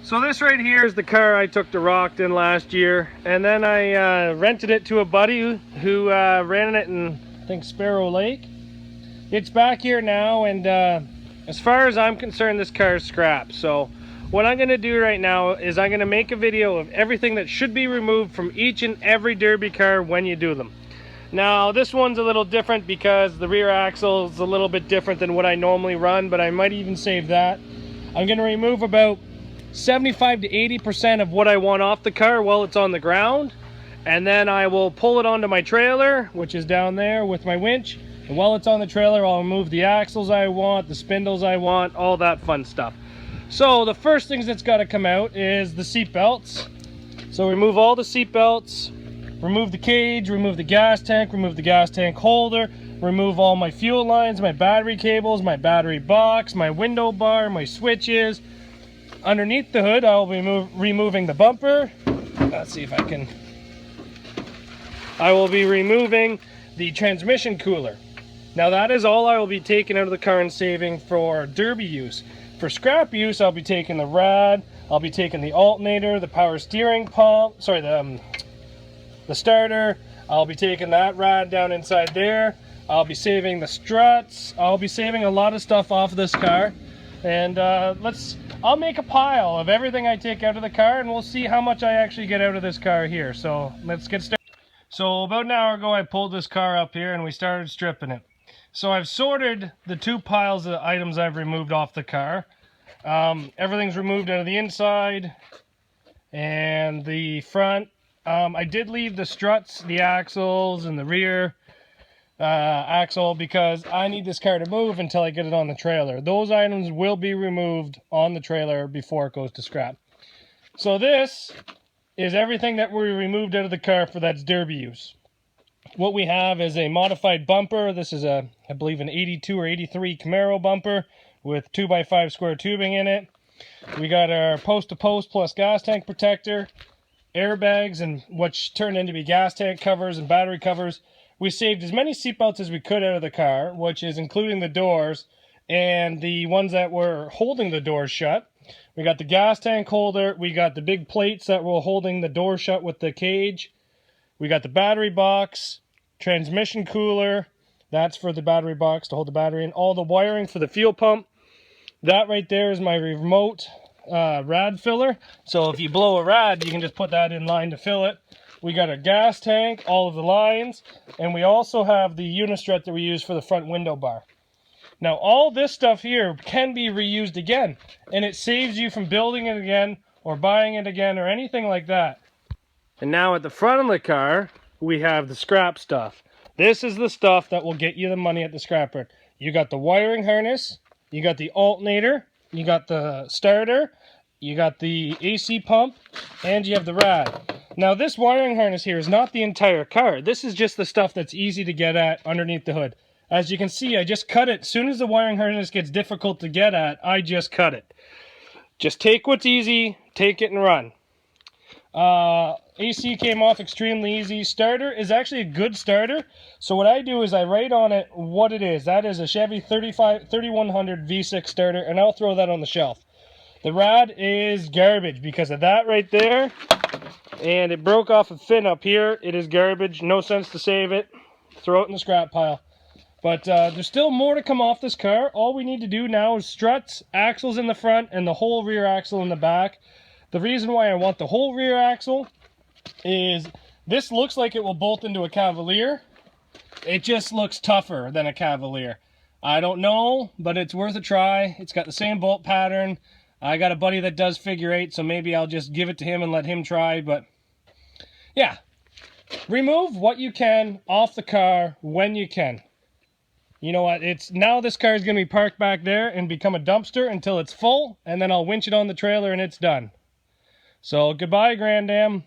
So this right here is the car I took to Rockton last year, and then I rented it to a buddy who ran it in, I think, Sparrow Lake. It's back here now, and as far as I'm concerned, this car is scrap. So what I'm going to do right now is I'm going to make a video of everything that should be removed from each and every derby car when you do them. Now this one's a little different because the rear axle is a little bit different than what I normally run, but I might even save that. I'm going to remove about 75 to 80% of what I want off the car while it's on the ground, and then I will pull it onto my trailer, which is down there with my winch, and while it's on the trailer I'll remove the axles I want, the spindles I want, all that fun stuff. So the first things that's got to come out is the seat belts. So remove all the seat belts, remove the cage, remove the gas tank, remove the gas tank holder, remove all my fuel lines, my battery cables, my battery box, my window bar, my switches. Underneath the hood, I'll be removing the bumper. Let's see if I can. I will be removing the transmission cooler. Now that is all I will be taking out of the car and saving for derby use. For scrap use, I'll be taking the rad, I'll be taking the alternator, the power steering pump, sorry, the starter. I'll be taking that rad down inside there. I'll be saving the struts. I'll be saving a lot of stuff off this car. And I'll make a pile of everything I take out of the car, and we'll see how much I actually get out of this car here. So let's get started. So about an hour ago I pulled this car up here and we started stripping it. So I've sorted the two piles of items I've removed off the car. Everything's removed out of the inside and the front. I did leave the struts, the axles, and the rear axle because I need this car to move until I get it on the trailer. Those items will be removed on the trailer before it goes to scrap. So this is everything that we removed out of the car for that's derby use. What we have is a modified bumper. This is I believe an 82 or 83 Camaro bumper with 2x5 square tubing in it. We got our post-to-post plus gas tank protector, airbags, and which turned into be gas tank covers and battery covers. We saved as many seatbelts as we could out of the car, which is including the doors and the ones that were holding the doors shut. We got the gas tank holder. We got the big plates that were holding the door shut with the cage. We got the battery box, transmission cooler. That's for the battery box to hold the battery in. All the wiring for the fuel pump. That right there is my remote rad filler. So if you blow a rad, you can just put that in line to fill it. We got a gas tank, all of the lines, and we also have the unistrut that we use for the front window bar. Now all this stuff here can be reused again, and it saves you from building it again or buying it again or anything like that. And now at the front of the car, we have the scrap stuff. This is the stuff that will get you the money at the scrapper. You got the wiring harness, you got the alternator, you got the starter, you got the AC pump, and you have the rad. Now this wiring harness here is not the entire car. This is just the stuff that's easy to get at underneath the hood. As you can see, I just cut it. As soon as the wiring harness gets difficult to get at, I just cut it. Just take what's easy, take it and run. AC came off extremely easy. Starter is actually a good starter. So what I do is I write on it what it is. That is a Chevy 3100 V6 starter, and I'll throw that on the shelf. The rad is garbage because of that right there. And it broke off a fin up here. It is garbage. No sense to save it. Throw it in the scrap pile. But there's still more to come off this car. All we need to do now is struts, axles in the front, and the whole rear axle in the back. The reason why I want the whole rear axle is this looks like it will bolt into a Cavalier. It just looks tougher than a Cavalier. I don't know, but it's worth a try. It's got the same bolt pattern. I got a buddy that does figure eight, so maybe I'll just give it to him and let him try. But yeah, remove what you can off the car when you can. You know what, now this car is going to be parked back there and become a dumpster until it's full, and then I'll winch it on the trailer and it's done. So goodbye, Grand Am.